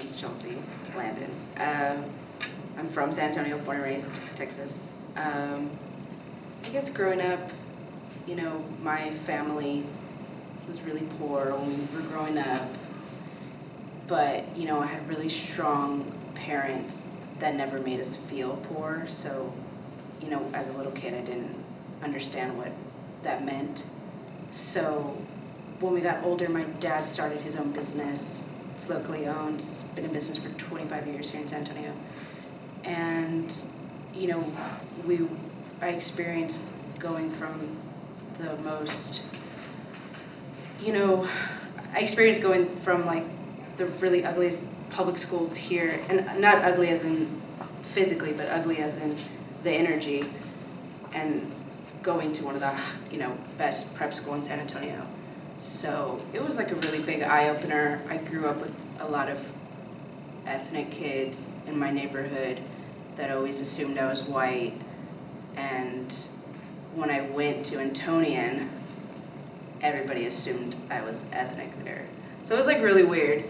name's Chelsea Landon. I'm from San Antonio, born and raised, Texas. I guess growing up, my family was really poor when we were growing up, but, I had really strong parents that never made us feel poor, so, as a little kid, I didn't understand what that meant. So when we got older, my dad started his own business. It's locally owned. It's been in business for 25 years here in San Antonio. And, I experienced going from the most, I experienced going from like the really ugliest public schools here, and not ugly as in physically, but ugly as in the energy, and going to one of the, best prep school in San Antonio. So it was like a really big eye-opener. I grew up with a lot of ethnic kids in my neighborhood that always assumed I was white, and when I went to Antonian, everybody assumed I was ethnic there. So it was like really weird,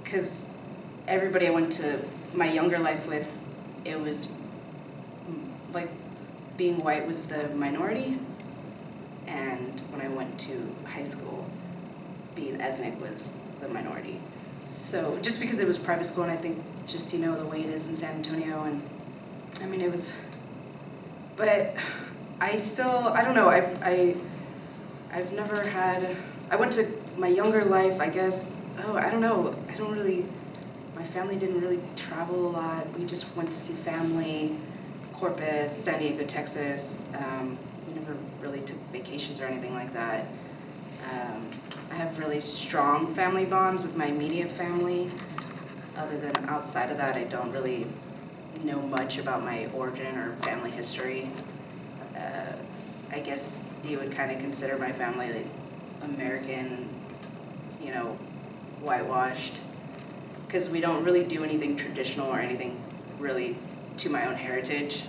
because everybody I went to my younger life with, it was like being white was the minority, and when I went to high school, being ethnic was the minority. So just because it was private school, and I think just, the way it is in San Antonio, and it was, but I don't know, I've never had, I went to my younger life, I guess, I don't know, my family didn't really travel a lot. We just went to see family, Corpus, San Diego, Texas. We never really took vacations or anything like that. I have really strong family bonds with my immediate family. Other than outside of that, I don't really know much about my origin or family history. I guess you would kind of consider my family like American, whitewashed, because we don't really do anything traditional or anything really to my own heritage,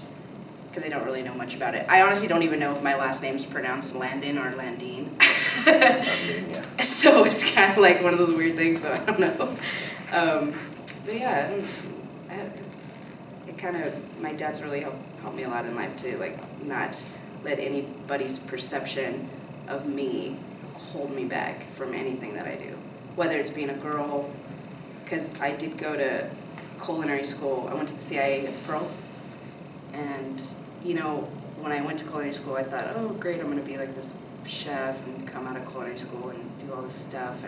because I don't really know much about it. I honestly don't even know if my last name's pronounced Landon or Landine. Landine, yeah. So it's kind of like one of those weird things, so I don't know. But yeah, my dad's really helped me a lot in life to not let anybody's perception of me hold me back from anything that I do. Whether it's being a girl, because I did go to culinary school. I went to the CIA at Pearl, and when I went to culinary school, I thought, oh great, I'm going to be like this chef and come out of culinary school and do all this stuff,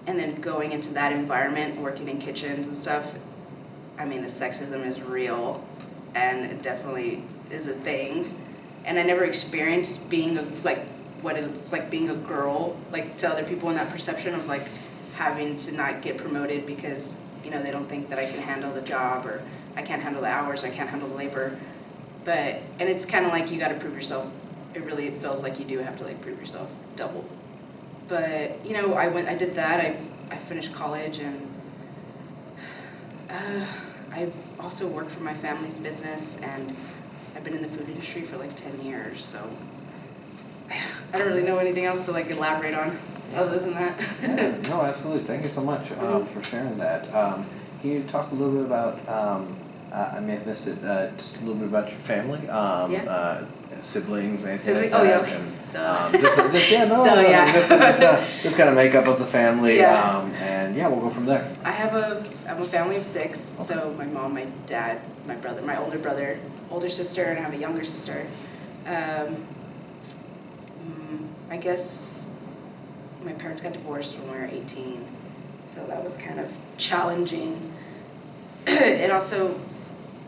and then going into that environment, working in kitchens and stuff, the sexism is real, and it definitely is a thing, and I never experienced being what it's like being a girl, to other people, in that perception of having to not get promoted because they don't think that I can handle the job, or I can't handle the hours, I can't handle the labor. And it's kind of like you got to prove yourself. It really feels like you do have to prove yourself double. But I did that. I finished college, and I also worked for my family's business, and I've been in the food industry for 10 years. So I don't really know anything else to elaborate on other than that. Yeah, no, absolutely. Thank you so much for sharing that. Can you talk a little bit about, I may have missed it, just a little bit about your family? Siblings, anything like that? Oh, yeah, okay. Just kind of makeup of the family, Yeah. and we'll go from there. I'm a family of 6, Okay. so my mom, my dad, my brother, my older sister, and I have a younger sister. I guess my parents got divorced when we were 18, so that was kind of challenging. It also,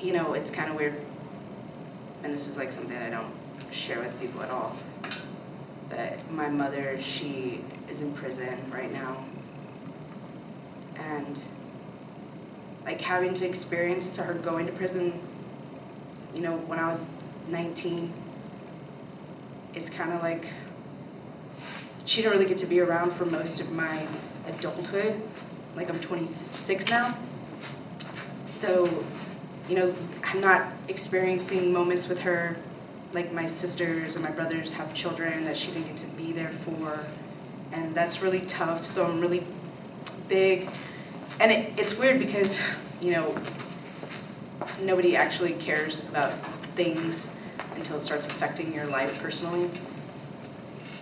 it's kind of weird, and this is something I don't share with people at all, but my mother, she is in prison right now, and having to experience her going to prison, when I was 19, it's kind of she didn't really get to be around for most of my adulthood. I'm 26 now. So, I'm not experiencing moments with her like my sisters and my brothers have children that she didn't get to be there for. And that's really tough. So I'm really big, and it's weird because, you know, nobody actually cares about things until it starts affecting your life personally.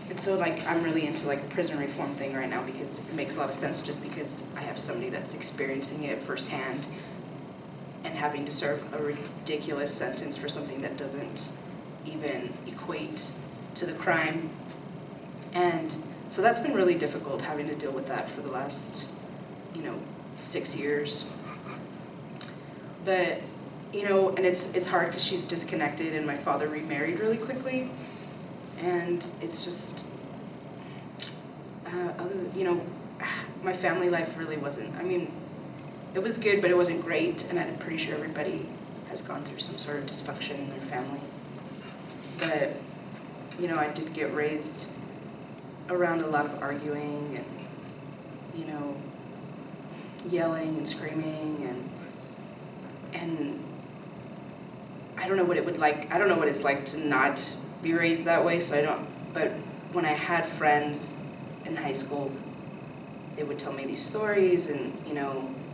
And so, like, I'm really into, like, the prison reform thing right now because it makes a lot of sense just because I have somebody that's experiencing it firsthand and having to serve a ridiculous sentence for something that doesn't even equate to the crime. And so that's been really difficult, having to deal with that for the last, 6 years. But, and it's hard because she's disconnected and my father remarried really quickly. And it's just, my family life really wasn't, it was good, but it wasn't great, and I'm pretty sure everybody has gone through some sort of dysfunction in their family. But, I did get raised around a lot of arguing and, yelling and screaming, and I don't know what it's like to not be raised that way, but when I had friends in high school, they would tell me these stories, and,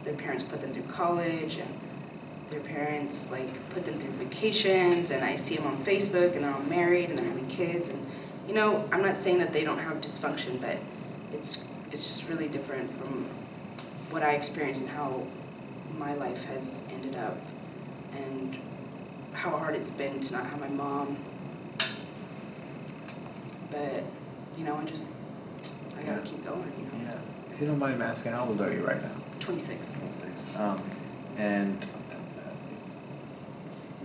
their parents put them through college, and their parents, put them through vacations, and I see them on Facebook, and they're all married, and they're having kids, and, I'm not saying that they don't have dysfunction, but it's just really different from what I experienced and how my life has ended up, and how hard it's been to not have my mom. But, I gotta keep going, Yeah. If you don't mind me asking, how old are you right now? 26. 26. And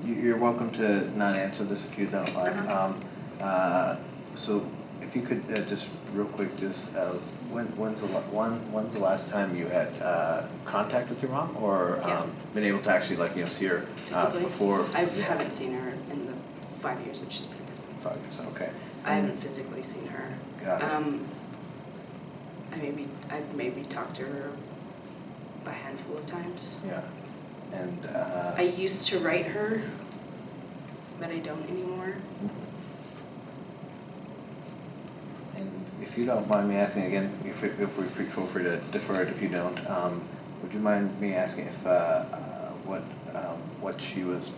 you're welcome to not answer this if you don't like. So if you could just real quick, when's the last time you had contact with your mom, or been able to actually see her before? I haven't seen her in the 5 years that she's been in prison. 5 years, okay. I haven't physically seen her. Got it. I've maybe talked to her a handful of times. Yeah. And I used to write her, but I don't anymore. And if you don't mind me asking again, feel free to defer it if you don't. Would you mind me asking if what she was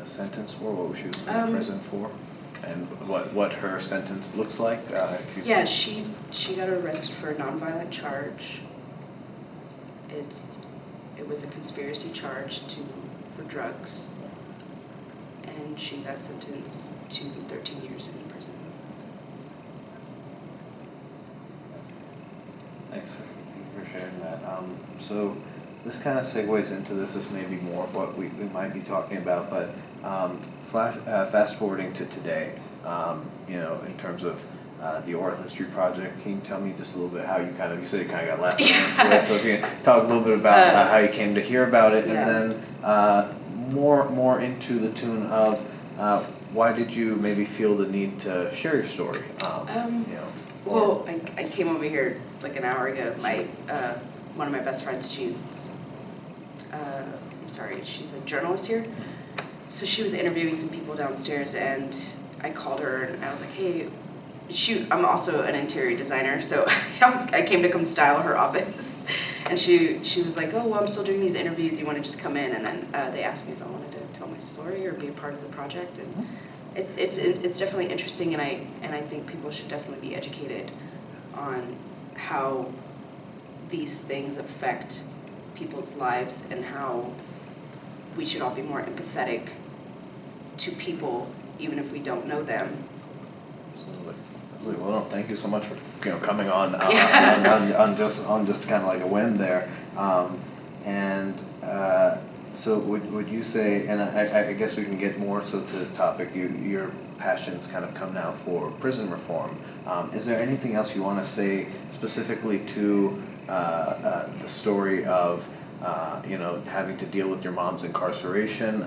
sentenced for, what she was in prison for, and what her sentence looks like? She got arrested for a nonviolent charge. It was a conspiracy charge for drugs, and she got sentenced to 13 years in prison. Thanks for sharing that. So this kind of segues into this. This may be more of what we might be talking about, but fast forwarding to today, in terms of the Oral History Project, can you tell me just a little bit how you said you kind of got last into it, so if you can talk a little bit about how you came to hear about it, and then more into the tune of why did you maybe feel the need to share your story? Well, I came over here like an hour ago. One of my best friends, she's a journalist here. So she was interviewing some people downstairs, and I called her and I was like, hey, I'm also an interior designer, so I came to come style her office. And she was like, oh, well, I'm still doing these interviews, you want to just come in? And then they asked me if I wanted to tell my story or be a part of the project. And it's definitely interesting, and I think people should definitely be educated on how these things affect people's lives and how we should all be more empathetic to people, even if we don't know them. Absolutely. Well, thank you so much for coming on on just kind of like a whim there, so would you say, and I guess we can get more to this topic, your passions kind of come now for prison reform. Is there anything else you want to say specifically to the story of having to deal with your mom's incarceration,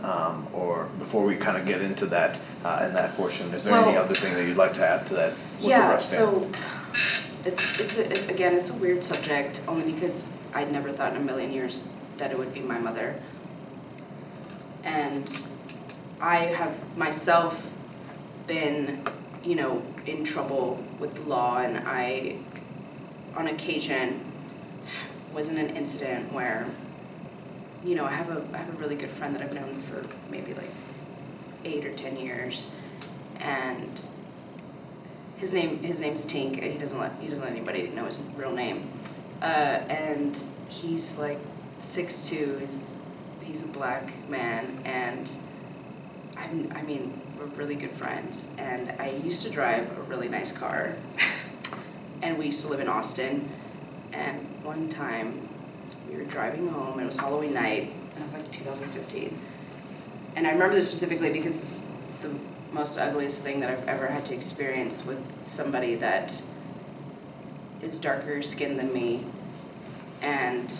or before we kind of get into that in that portion, is there any other thing that you'd like to add to that? So it's a weird subject, only because I never thought in a million years that it would be my mother. And I have myself been, in trouble with the law, and I, on occasion, was in an incident where, you know, I have a really good friend that I've known for maybe like 8 or 10 years, and his name's Tink. He doesn't let anybody know his real name, and he's like 6'2". He's a black man, and I mean, we're really good friends. And I used to drive a really nice car, and we used to live in Austin. And one time, we were driving home, and it was Halloween night, and it was like 2015. And I remember this specifically because this is the most ugliest thing that I've ever had to experience with somebody that is darker skinned than me. And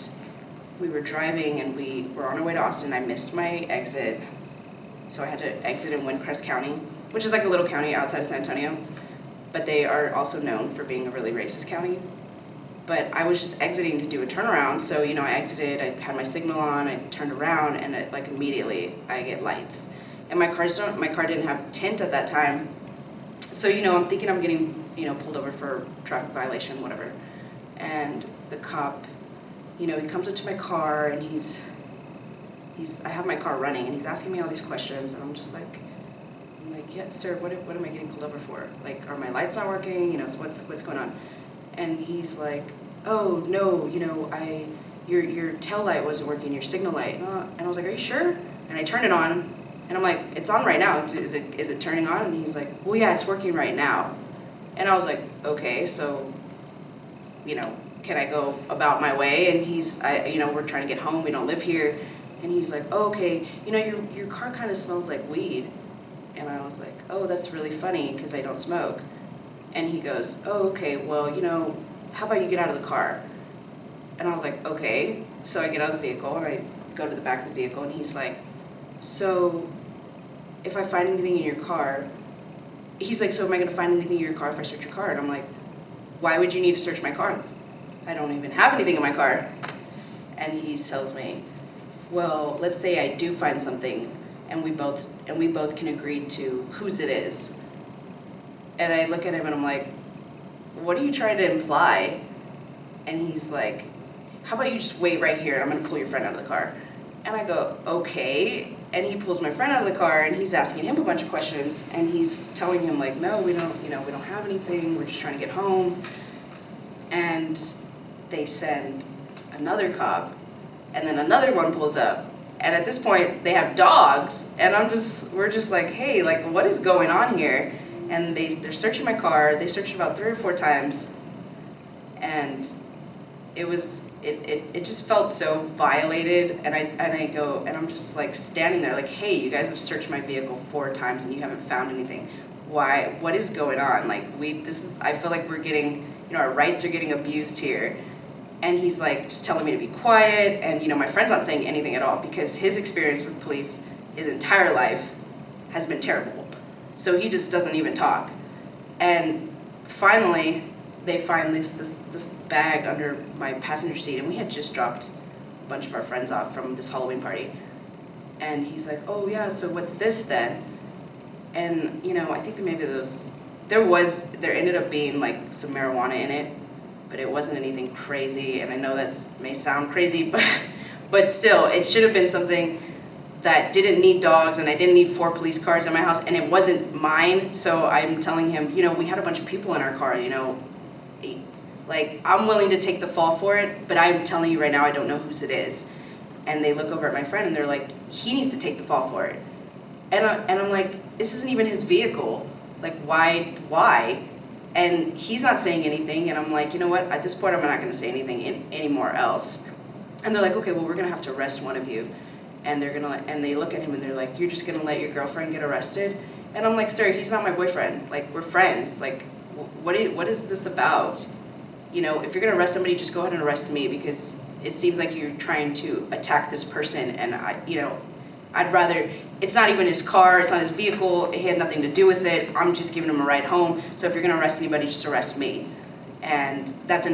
we were driving, and we were on our way to Austin. I missed my exit, so I had to exit in Windcrest County, which is like a little county outside of San Antonio, but they are also known for being a really racist county. But I was just exiting to do a turnaround, so, you know, I exited, I had my signal on, I turned around, and like immediately I get lights. And my car didn't have tint at that time, so, you know, I'm thinking I'm getting, you know, pulled over for traffic violation, whatever. And the cop, you know, he comes up to my car, and I have my car running, and he's asking me all these questions, and I'm like, yeah, sir, what am I getting pulled over for? Like, are my lights not working? You know, what's going on? And he's like, oh, no, you know, your tail light wasn't working, your signal light. And I was like, are you sure? And I turned it on, and I'm like, it's on right now. Is it turning on? And he's like, well, yeah, it's working right now. And I was like, okay, so, you know, can I go about my way? And you know, we're trying to get home, we don't live here. And he's like, oh, okay, you know, your car kind of smells like weed. And I was like, oh, that's really funny, because I don't smoke. And he goes, oh, okay, well, you know, how about you get out of the car? And I was like, okay. So I get out of the vehicle, and I go to the back of the vehicle, and he's like, so if I find anything in your car, he's like, so am I going to find anything in your car if I search your car? And I'm like, why would you need to search my car? I don't even have anything in my car. And he tells me, well, let's say I do find something, and we both can agree to whose it is. And I look at him, and I'm like, what are you trying to imply? And he's like, how about you just wait right here, and I'm going to pull your friend out of the car. And I go, okay. And he pulls my friend out of the car, and he's asking him a bunch of questions, and he's telling him, like, no, we don't have anything, we're just trying to get home. And they send another cop, and then another one pulls up. And at this point, they have dogs, and we're just like, hey, like, what is going on here? And they're searching my car. They searched about 3 or 4 times, and it just felt so violated. And I go, and I'm just like standing there, like, hey, you guys have searched my vehicle 4 times, and you haven't found anything. Why? What is going on? Like, I feel like we're getting, you know, our rights are getting abused here. And he's like, just telling me to be quiet. And, you know, my friend's not saying anything at all, because his experience with police his entire life has been terrible. So he just doesn't even talk. And finally, they find this bag under my passenger seat, and we had just dropped a bunch of our friends off from this Halloween party. And he's like, oh yeah, so what's this then? And, you know, I think that maybe there ended up being like some marijuana in it, but it wasn't anything crazy. And I know that may sound crazy, but still, it should have been something that didn't need dogs, and I didn't need 4 police cars in my house, and it wasn't mine. So I'm telling him, you know, we had a bunch of people in our car, you know, like, I'm willing to take the fall for it, but I'm telling you right now, I don't know whose it is. And they look over at my friend, and they're like, he needs to take the fall for it. And I'm like, this isn't even his vehicle. Like, why? And he's not saying anything, and I'm like, you know what, at this point, I'm not going to say anything anymore else. And they're like, okay, well, we're going to have to arrest one of you. And they look at him, and they're like, you're just going to let your girlfriend get arrested? And I'm like, sir, he's not my boyfriend. Like, we're friends. Like, what is this about? You know, if you're going to arrest somebody, just go ahead and arrest me, because it seems like you're trying to attack this person. And I'd rather, it's not even his car, it's not his vehicle, he had nothing to do with it, I'm just giving him a ride home, so if you're going to arrest anybody, just arrest me. And that's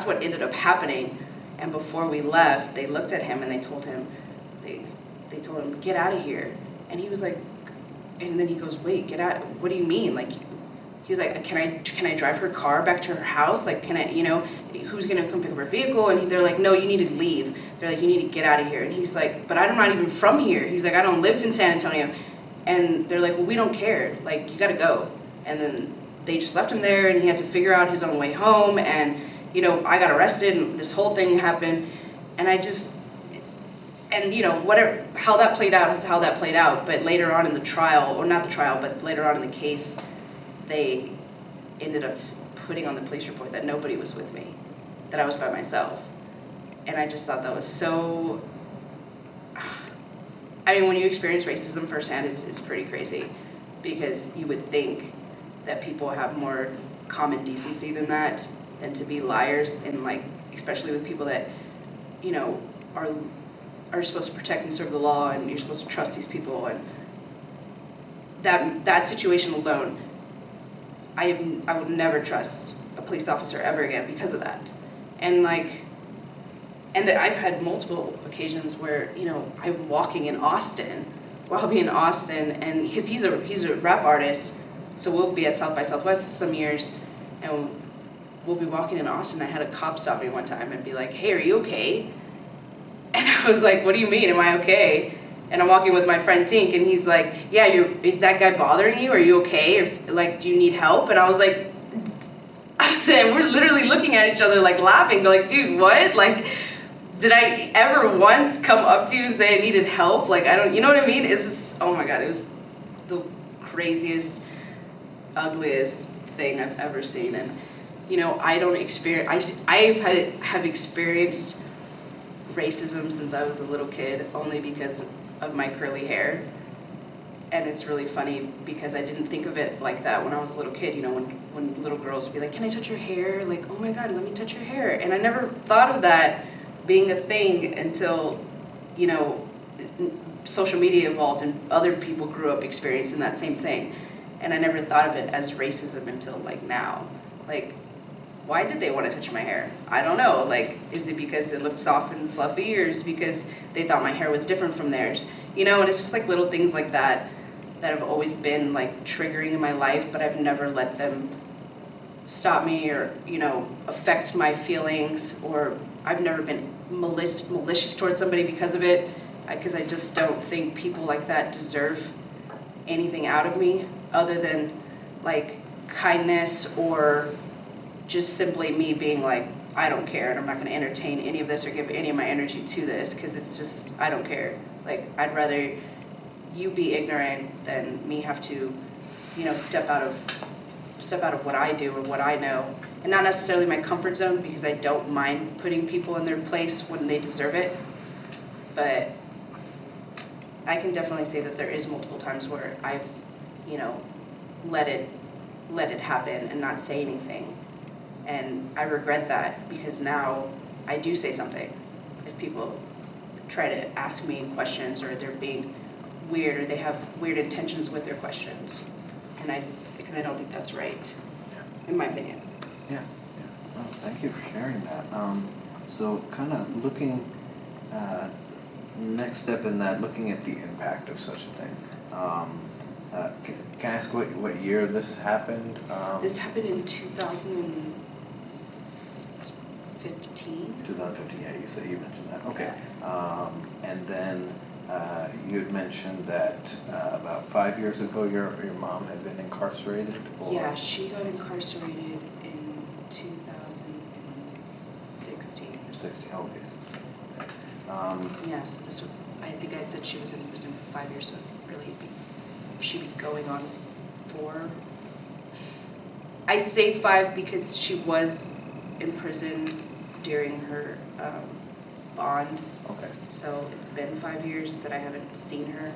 what ended up happening. And before we left, they looked at him, and they told him, get out of here. And he was like, and then he goes, wait, get out, what do you mean? Like, he was like, can I drive her car back to her house? Like, can I, who's gonna come pick up her vehicle? And they're like, no, you need to leave. They're like, you need to get out of here. And he's like, but I'm not even from here. He's like, I don't live in San Antonio. And they're like, well, we don't care. Like, you gotta go. And then they just left him there, and he had to figure out his own way home. And, I got arrested, and this whole thing happened. And whatever, how that played out is how that played out. But later on in the trial, or not the trial, but later on in the case, they ended up putting on the police report that nobody was with me, that I was by myself. And I just thought that was so, when you experience racism firsthand, it's pretty crazy, because you would think that people have more common decency than that, than to be liars, and especially with people that, are supposed to protect and serve the law, and you're supposed to trust these people. And that situation alone, I would never trust a police officer ever again because of that. And I've had multiple occasions where, I'm walking in Austin, or I'll be in Austin, and because he's a rap artist, so we'll be at South by Southwest some years, and we'll be walking in Austin. I had a cop stop me one time and be like, hey, are you okay? And I was like, what do you mean, am I okay? And I'm walking with my friend Tink, and he's like, yeah, is that guy bothering you? Are you okay? Or, do you need help? And I was like, we're literally looking at each other, laughing, like, dude, what? Did I ever once come up to you and say I needed help? I don't, you know what I mean? It's just, oh my God, it was the craziest, ugliest thing I've ever seen. And, I don't experience, have experienced racism since I was a little kid, only because of my curly hair. And it's really funny because I didn't think of it like that when I was a little kid. When little girls would be like, can I touch your hair? Like, oh my God, let me touch your hair. And I never thought of that being a thing until, social media evolved and other people grew up experiencing that same thing. And I never thought of it as racism until now. Why did they want to touch my hair? I don't know. Is it because it looked soft and fluffy, or is it because they thought my hair was different from theirs? And it's just little things like that have always been triggering in my life, but I've never let them stop me or, affect my feelings, or I've never been malicious towards somebody because of it, because I just don't think people like that deserve anything out of me other than kindness, or just simply me being I don't care, and I'm not going to entertain any of this or give any of my energy to this, because it's just, I don't care. I'd rather you be ignorant than me have to, step out of what I do or what I know, and not necessarily my comfort zone, because I don't mind putting people in their place when they deserve it. But I can definitely say that there is multiple times where I've, let it happen and not say anything. And I regret that, because now I do say something if people try to ask me questions, or they're being weird, or they have weird intentions with their questions. And I don't think that's right, in my opinion. Yeah. Well, thank you for sharing that. So kind of looking, next step in that, looking at the impact of such a thing. Can I ask what year this happened? This happened in 2015. 2015, yeah, you mentioned that. Okay. Yeah. And then you had mentioned that about 5 years ago your mom had been incarcerated? Or? Yeah, she got incarcerated in 2016. 16, okay. Yes, I think I had said she was in prison for 5 years, so really she'd be going on 4. I say 5 because she was in prison during her bond. Okay. So it's been 5 years that I haven't seen her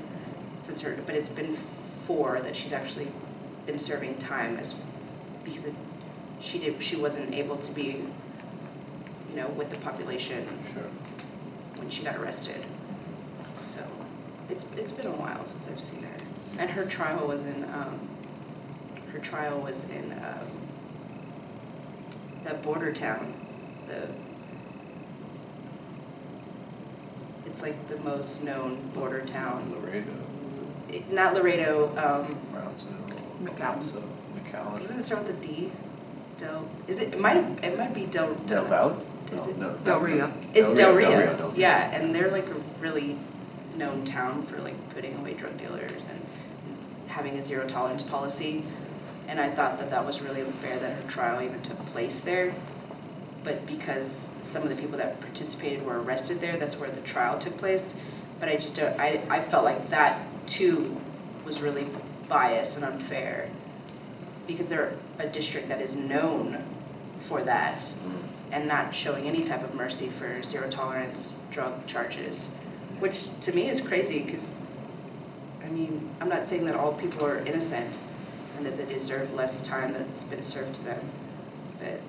since but it's been 4 that she's actually been serving time, because she wasn't able to be, with the population. Sure. When she got arrested. So it's been a while since I've seen her. And her trial was in that border town. It's the most known border town. Laredo. Not Laredo. Brownsville. McAllen. McAllen. Doesn't it start with a D? It might be Del Valle? Is it? No, Del Rio. It's Del Rio. Del Rio. Yeah, and they're like a really known town for like putting away drug dealers and having a zero tolerance policy. And I thought that was really unfair that her trial even took place there. But because some of the people that participated were arrested there, that's where the trial took place. But I felt like that too was really biased and unfair, because they're a district that is known for that and not showing any type of mercy for zero tolerance drug charges, which to me is crazy, because I mean, I'm not saying that all people are innocent and that they deserve less time that's been served to them, but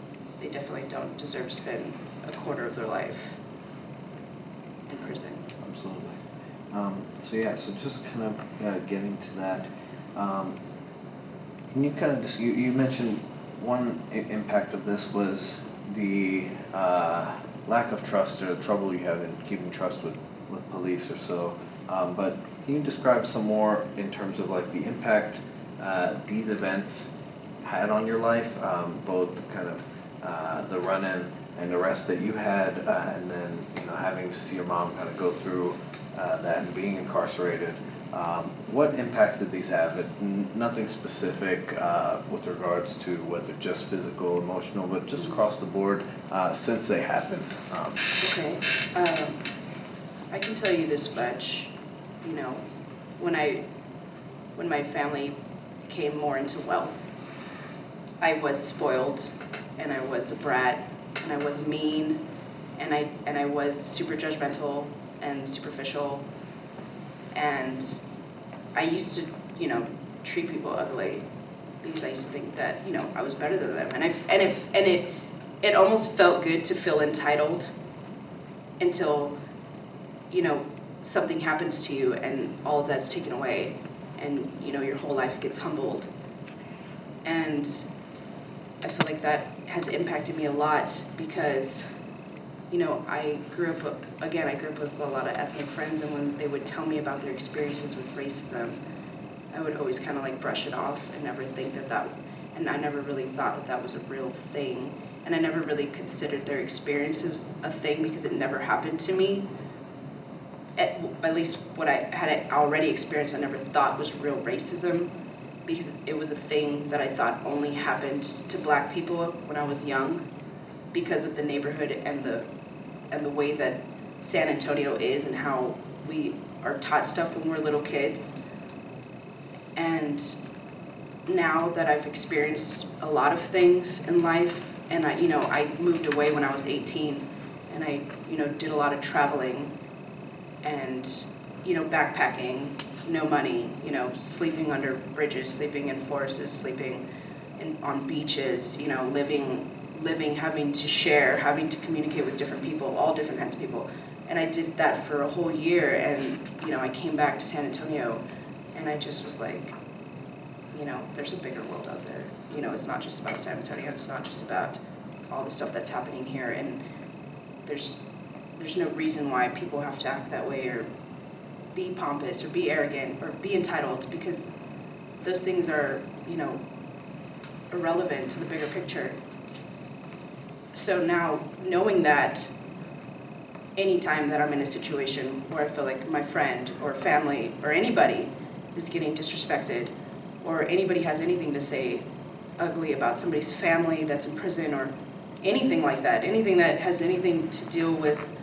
they definitely don't deserve to spend a quarter of their life in prison. Absolutely. So just kind of getting to that, can you kind of just, you mentioned one impact of this was the lack of trust, or the trouble you have in keeping trust with police or so, but can you describe some more in terms of like the impact these events had on your life, both kind of the run-in and arrest that you had, and then having to see your mom kind of go through that and being incarcerated. What impacts did these have? Nothing specific with regards to whether just physical, emotional, but just across the board since they happened. Okay, I can tell you this much. When my family came more into wealth, I was spoiled, and I was a brat, and I was mean, and I was super judgmental and superficial, and I used to, treat people ugly, because I used to think that, I was better than them, and it almost felt good to feel entitled until, something happens to you and all of that's taken away, and your whole life gets humbled. And I feel like that has impacted me a lot, because I grew up with a lot of ethnic friends, and when they would tell me about their experiences with racism, I would always kind of like brush it off and never think and I never really thought that was a real thing, and I never really considered their experiences a thing, because it never happened to me. At least what I had already experienced, I never thought was real racism, because it was a thing that I thought only happened to black people when I was young, because of the neighborhood and the way that San Antonio is, and how we are taught stuff when we're little kids. And now that I've experienced a lot of things in life, and I moved away when I was 18, and I did a lot of traveling and backpacking, no money, sleeping under bridges, sleeping in forests, sleeping on beaches, living, having to share, having to communicate with different people, all different kinds of people. And I did that for a whole year, and I came back to San Antonio, and I just was like, there's a bigger world out there. It's not just about San Antonio, it's not just about all the stuff that's happening here, and there's no reason why people have to act that way, or be pompous, or be arrogant, or be entitled, because those things are, irrelevant to the bigger picture. So now, knowing that, anytime that I'm in a situation where I feel like my friend or family or anybody is getting disrespected, or anybody has anything to say ugly about somebody's family that's in prison, or anything like that, anything that has anything to deal with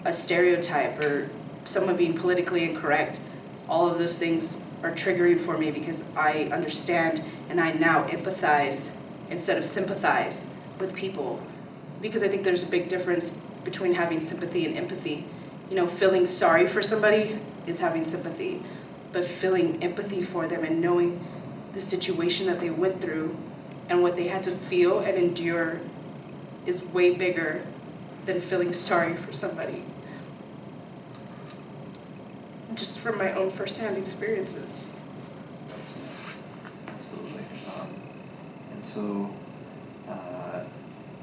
a stereotype or someone being politically incorrect, all of those things are triggering for me, because I understand and I now empathize instead of sympathize with people, because I think there's a big difference between having sympathy and empathy. Feeling sorry for somebody is having sympathy, but feeling empathy for them and knowing the situation that they went through and what they had to feel and endure is way bigger than feeling sorry for somebody. Just from my own firsthand experiences. Absolutely. And so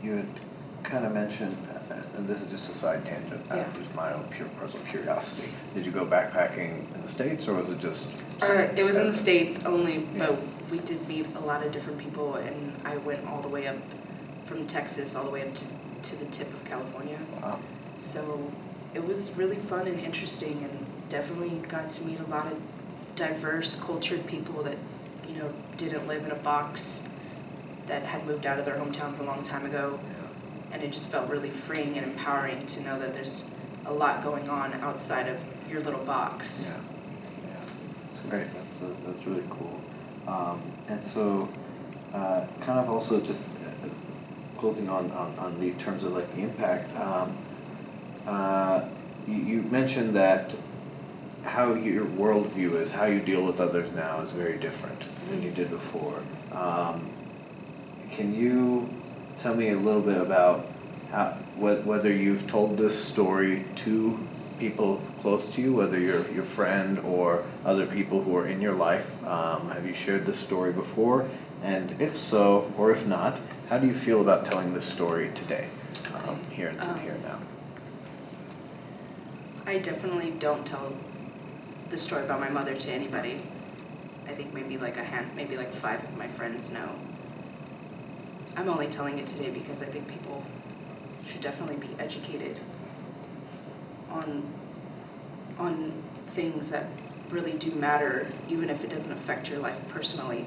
you had kind of mentioned, and this is just a side tangent, just my own pure personal curiosity. Did you go backpacking in the States, or was it just? It was in the States only, but we did meet a lot of different people, and I went all the way up from Texas all the way up to the tip of California. Wow. So it was really fun and interesting, and definitely got to meet a lot of diverse, cultured people that, you know, didn't live in a box, that had moved out of their hometowns a long time ago. And it just felt really freeing and empowering to know that there's a lot going on outside of your little box. Yeah, that's great. That's really cool. And so, kind of also just closing on the terms of like the impact. You mentioned that how your worldview is, how you deal with others now is very different than you did before. Can you tell me a little bit about whether you've told this story to people close to you, whether your friend or other people who are in your life? Have you shared this story before? And if so, or if not, how do you feel about telling this story today, here now? I definitely don't tell the story about my mother to anybody. I think maybe like 5 of my friends know. I'm only telling it today because I think people should definitely be educated on things that really do matter, even if it doesn't affect your life personally.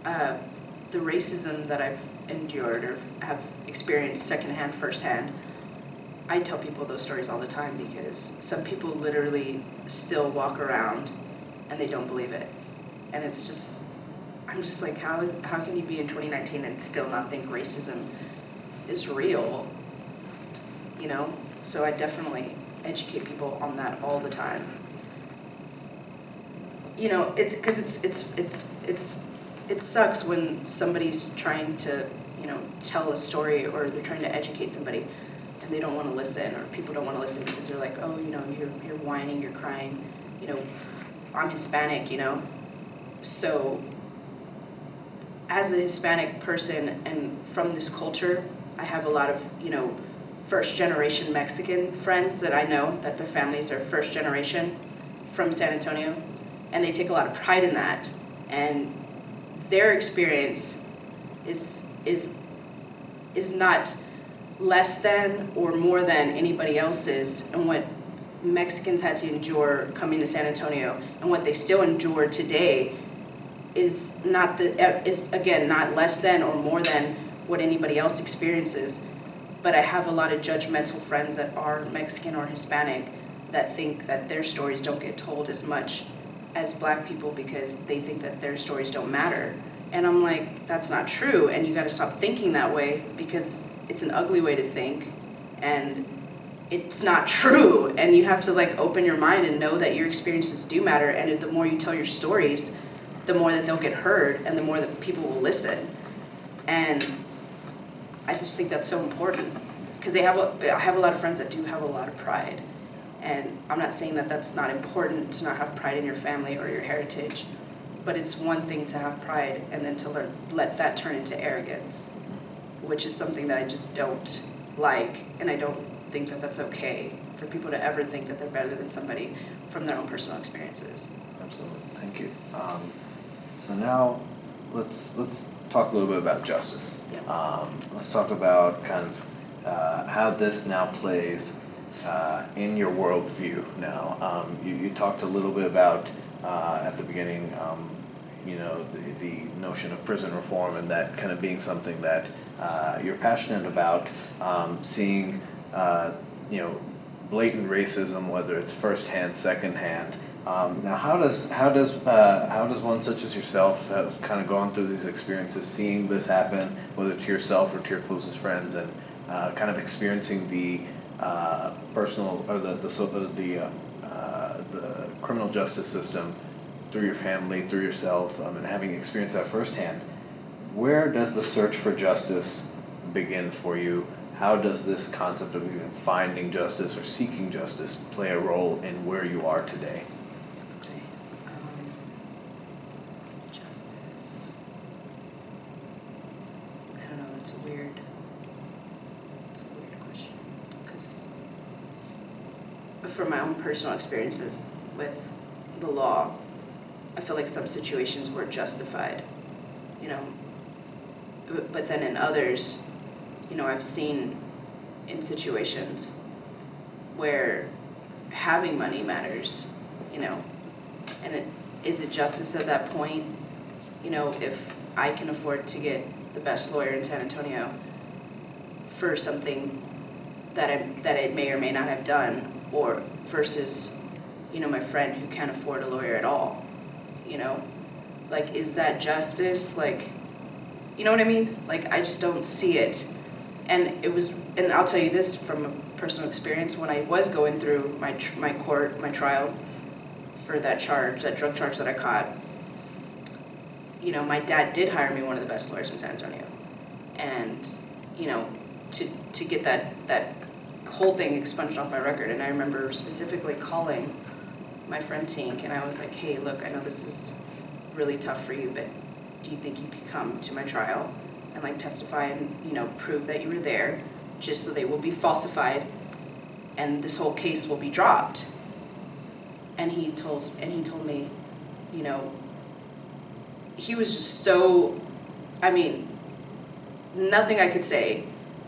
The racism that I've endured or have experienced secondhand, firsthand, I tell people those stories all the time because some people literally still walk around and they don't believe it. And it's just, I'm just like, how can you be in 2019 and still not think racism is real? You know? So I definitely educate people on that all the time. You know, it's because it sucks when somebody's trying to, you know, tell a story, or they're trying to educate somebody and they don't want to listen, or people don't want to listen because they're like, oh, you know, you're whining, you're crying, you know, I'm Hispanic, you know. So as a Hispanic person and from this culture, I have a lot of, you know, first generation Mexican friends that I know that their families are first generation from San Antonio, and they take a lot of pride in that, and their experience is not less than or more than anybody else's, and what Mexicans had to endure coming to San Antonio and what they still endure today is again not less than or more than what anybody else experiences. But I have a lot of judgmental friends that are Mexican or Hispanic that think that their stories don't get told as much as Black people because they think that their stories don't matter. And I'm like, that's not true, and you gotta stop thinking that way because it's an ugly way to think, and it's not true, and you have to like open your mind and know that your experiences do matter, and the more you tell your stories, the more that they'll get heard and the more that people will listen. And I just think that's so important because I have a lot of friends that do have a lot of pride, and I'm not saying that that's not important to not have pride in your family or your heritage, but it's one thing to have pride and then to let that turn into arrogance, which is something that I just don't like, and I don't think that that's okay for people to ever think that they're better than somebody from their own personal experiences. Absolutely, thank you. So now let's talk a little bit about justice. Yeah. Let's talk about kind of how this now plays in your worldview now. You talked a little bit about at the beginning, you know, the notion of prison reform and that kind of being something that you're passionate about, seeing, you know, blatant racism, whether it's firsthand, secondhand. Now, how does one such as yourself have kind of gone through these experiences, seeing this happen, whether to yourself or to your closest friends, and kind of experiencing the personal or the criminal justice system through your family, through yourself, and having experienced that firsthand? Where does the search for justice begin for you? How does this concept of even finding justice or seeking justice play a role in where you are today? Justice. I don't know, that's a weird question. Because from my own personal experiences with the law, I feel like some situations were justified, you know. But then in others, you know, I've seen in situations where having money matters, you know, and is it justice at that point? You know, if I can afford to get the best lawyer in San Antonio for something that I may or may not have done, or versus, you know, my friend who can't afford a lawyer at all, you know, like, is that justice? Like, you know what I mean? Like, I just don't see it. And I'll tell you this from a personal experience, when I was going through my trial for that drug charge that I caught, you know, my dad did hire me one of the best lawyers in San Antonio. And, you know, to get that whole thing expunged off my record. And I remember specifically calling my friend Tink, and I was like, hey, look, I know this is really tough for you, but do you think you could come to my trial and like testify and, you know, prove that you were there, just so they will be falsified and this whole case will be dropped? And he told me, you know, he was just so, I mean, nothing I could say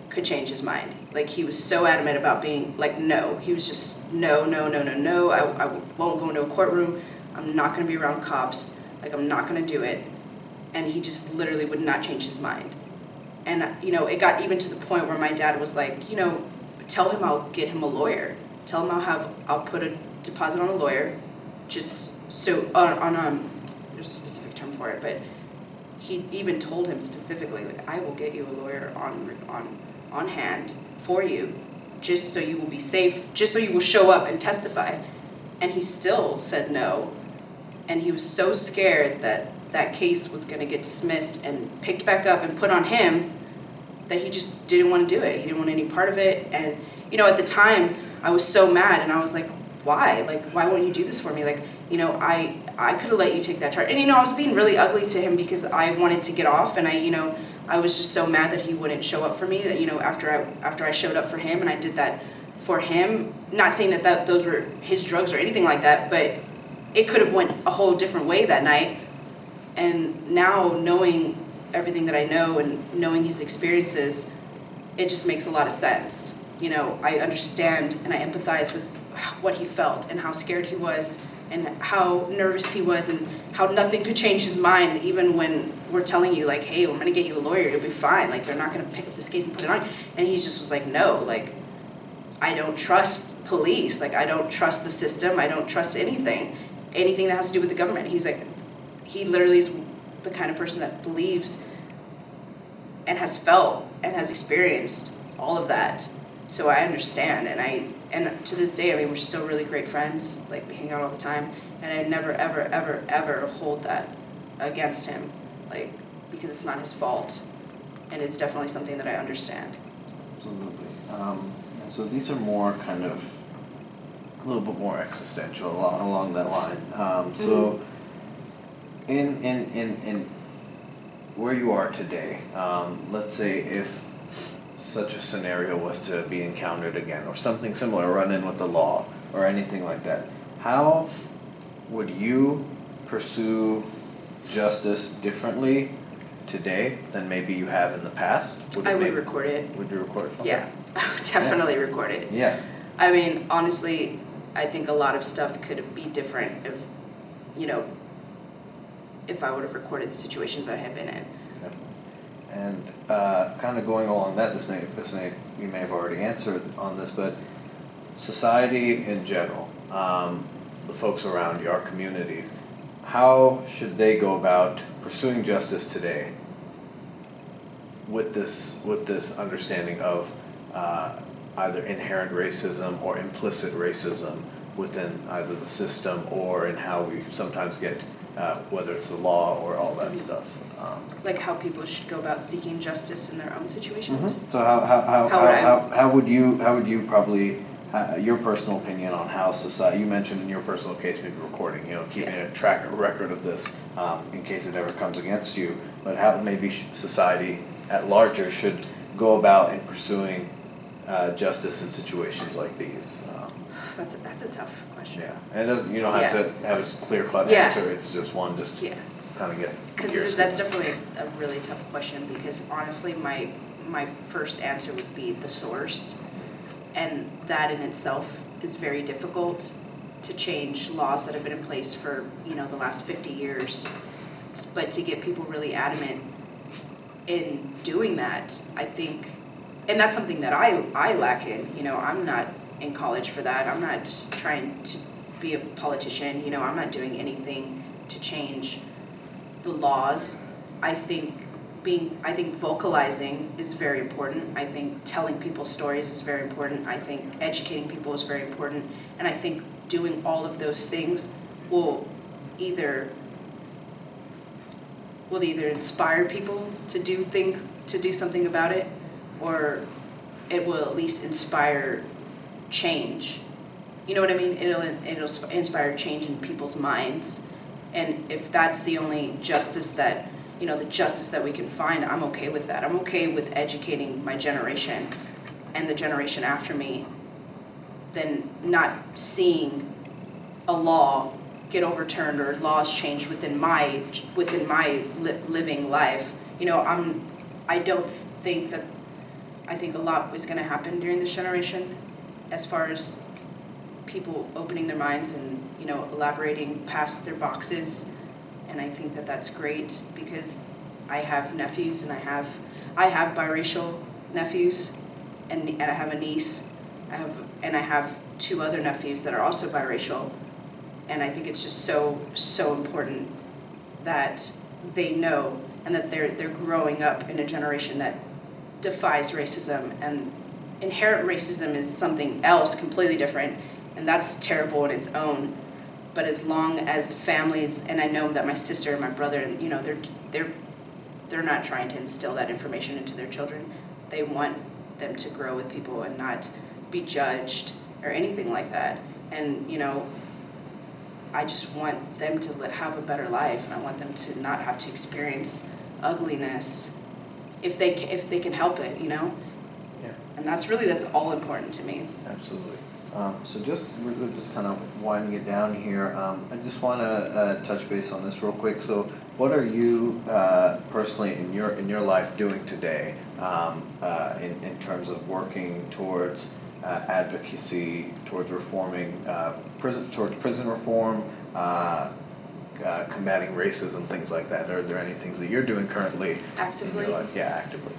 could change his mind. Like, he was so adamant about being like, no. He was just no. I won't go into a courtroom. I'm not going to be around cops. Like, I'm not going to do it. And he just literally would not change his mind. And, you know, it got even to the point where my dad was like, you know, tell him I'll get him a lawyer. Tell him I'll put a deposit on a lawyer, just so there's a specific term for it, but he even told him specifically, like, I will get you a lawyer on hand for you, just so you will be safe, just so you will show up and testify. And he still said no. And he was so scared that that case was going to get dismissed and picked back up and put on him that he just didn't want to do it. He didn't want any part of it. And, you know, at the time, I was so mad, and I was like, why? Like, why won't you do this for me? Like, you know, I could have let you take that charge. And, you know, I was being really ugly to him because I wanted to get off, and I was just so mad that he wouldn't show up for me, that, you know, after I showed up for him and I did that for him, not saying that those were his drugs or anything like that, but it could have went a whole different way that night. And now, knowing everything that I know and knowing his experiences, it just makes a lot of sense. You know, I understand and I empathize with what he felt and how scared he was and how nervous he was and how nothing could change his mind, even when we're telling you, like, hey, I'm going to get you a lawyer, you'll be fine. Like, they're not going to pick up this case and put it on. And he just was like, no, like, I don't trust police. Like, I don't trust the system. I don't trust anything that has to do with the government. He was like, he literally is the kind of person that believes and has felt and has experienced all of that. So I understand, and to this day, I mean, we're still really great friends. Like, we hang out all the time, and I never, ever, ever, ever hold that against him, like, because it's not his fault, and it's definitely something that I understand. Absolutely. So these are more kind of a little bit more existential along that line. So in where you are today, let's say if such a scenario was to be encountered again, or something similar, run in with the law, or anything like that, how would you pursue justice differently today than maybe you have in the past? I would record it. Would you record it? Okay. Yeah, I would definitely record it. Yeah. I mean, honestly, I think a lot of stuff could be different if, you know, if I would have recorded the situations I had been in. Yeah. And kind of going along that, this may you may have already answered on this, but society in general, the folks around you, our communities, how should they go about pursuing justice today with this understanding of either inherent racism or implicit racism within either the system or in how we sometimes get, whether it's the law or all that stuff. Like how people should go about seeking justice in their own situations. So how would you probably your personal opinion on how society, you mentioned in your personal case maybe recording, you know, keeping a record of this in case it ever comes against you, but how maybe society at larger should go about in pursuing justice in situations like these. That's a tough question. Yeah, and it doesn't, you don't have to have a clear-cut Yeah. answer, it's just one, just Yeah. kind of get. Because that's definitely a really tough question, because honestly, my first answer would be the source. And that in itself is very difficult to change laws that have been in place for, the last 50 years. But to get people really adamant in doing that, I think, and that's something that I lack in. I'm not in college for that. I'm not trying to be a politician. I'm not doing anything to change the laws. I think vocalizing is very important. I think telling people stories is very important. I think educating people is very important. And I think doing all of those things will either inspire people to do something about it, or it will at least inspire change. You know what I mean? It'll inspire change in people's minds. And if that's the only justice that, the justice that we can find, I'm okay with that. I'm okay with educating my generation and the generation after me, than not seeing a law get overturned or laws changed within my living life. I think a lot is going to happen during this generation, as far as people opening their minds and elaborating past their boxes. And I think that that's great, because I have nephews, and I have biracial nephews, and I have a niece. I have 2 other nephews that are also biracial, and I think it's just so important that they know, and that they're growing up in a generation that defies racism. And inherent racism is something else completely different, and that's terrible in its own. But as long as families, and I know that my sister and my brother, they're not trying to instill that information into their children. They want them to grow with people and not be judged or anything like that. And I just want them to have a better life, and I want them to not have to experience ugliness if they can help it. Yeah. And that's all important to me. Absolutely. So we're just kind of winding it down here. I just want to touch base on this real quick. So, what are you personally in your life doing today in terms of working towards advocacy, towards reforming prison reform, combating racism, things like that? Are there any things that you're doing currently? Actively? In your life? Yeah, actively.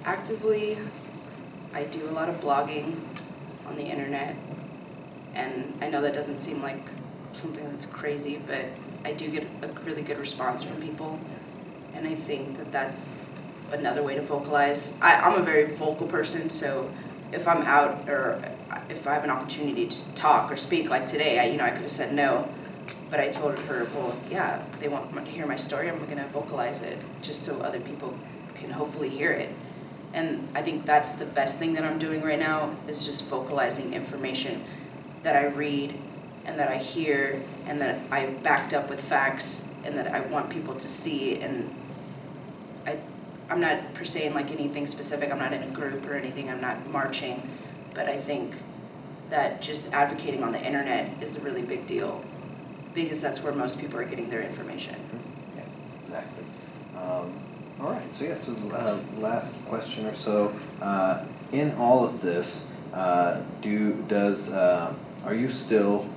Actively, I do a lot of blogging on the internet, and I know that doesn't seem like something that's crazy, but I do get a really good response from people, and I think that that's another way to vocalize. I'm a very vocal person, so if I'm out, or if I have an opportunity to talk or speak, like today, I could have said no, but I told her, well, yeah, they want to hear my story, I'm going to vocalize it, just so other people can hopefully hear it. And I think that's the best thing that I'm doing right now, is just vocalizing information that I read and that I hear and that I backed up with facts and that I want people to see. And I'm not per se in like anything specific. I'm not in a group or anything. I'm not marching. But I think that just advocating on the internet is a really big deal, because that's where most people are getting their information. Yeah, exactly. All right, so last question or so. In all of this, are you still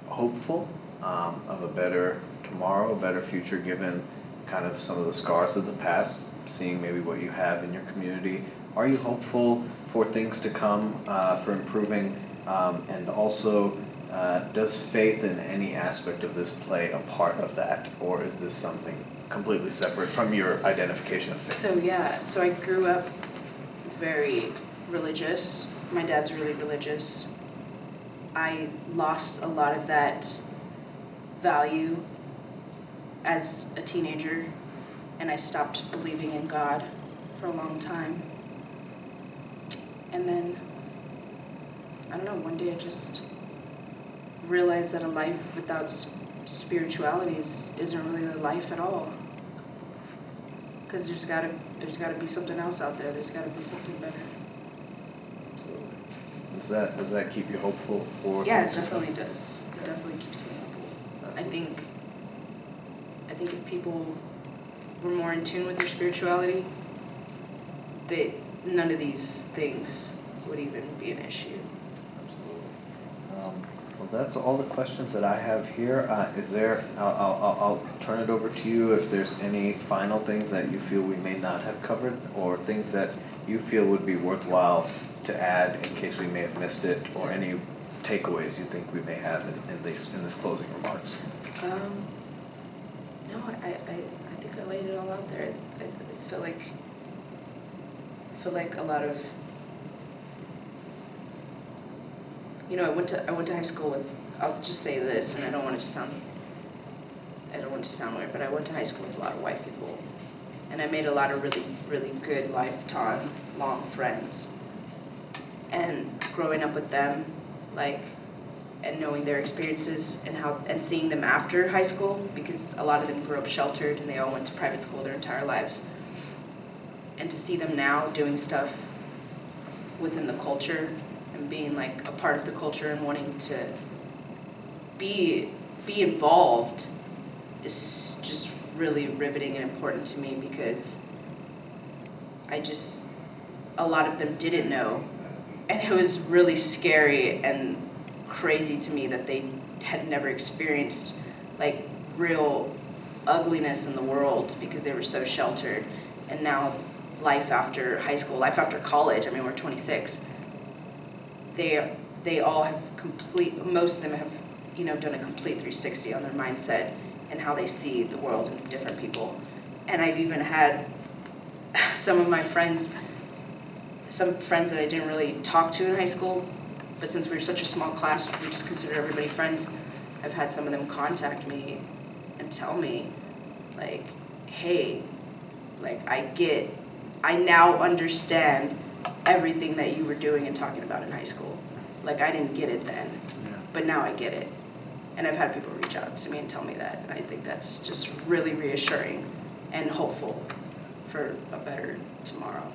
hopeful of a better tomorrow, a better future, given kind of some of the scars of the past, seeing maybe what you have in your community? Are you hopeful for things to come, for improving, and also does faith in any aspect of this play a part of that, or is this something completely separate from your identification of faith? So I grew up very religious. My dad's really religious. I lost a lot of that value as a teenager, and I stopped believing in God for a long time. And then, I don't know, one day I just realized that a life without spirituality isn't really a life at all. Because there's gotta be something else out there. There's gotta be something better. Absolutely. Does that keep you hopeful for? Yeah, it definitely does. It definitely keeps me hopeful. I think if people were more in tune with their spirituality, none of these things would even be an issue. Absolutely. Well, that's all the questions that I have here. I'll turn it over to you if there's any final things that you feel we may not have covered, or things that you feel would be worthwhile to add in case we may have missed it, or any takeaways you think we may have in this closing remarks. No, I think I laid it all out there. I feel like a lot of, I went to high school with, I'll just say this, and I don't want it to sound weird, but I went to high school with a lot of white people, and I made a lot of really, really good lifetime long friends. And growing up with them, and knowing their experiences and seeing them after high school, because a lot of them grew up sheltered and they all went to private school their entire lives. And to see them now doing stuff within the culture and being a part of the culture and wanting to be involved is just really riveting and important to me, because a lot of them didn't know, and it was really scary and crazy to me that they had never experienced real ugliness in the world because they were so sheltered. And now life after high school, life after college, we're 26, they all have most of them have done a complete 360 on their mindset and how they see the world and different people. And I've even had some friends that I didn't really talk to in high school, but since we were such a small class, we just considered everybody friends. I've had some of them contact me and tell me, hey, I now understand everything that you were doing and talking about in high school. I didn't get it then, but now I get it. And I've had people reach out to me and tell me that, and I think that's just really reassuring and hopeful for a better tomorrow.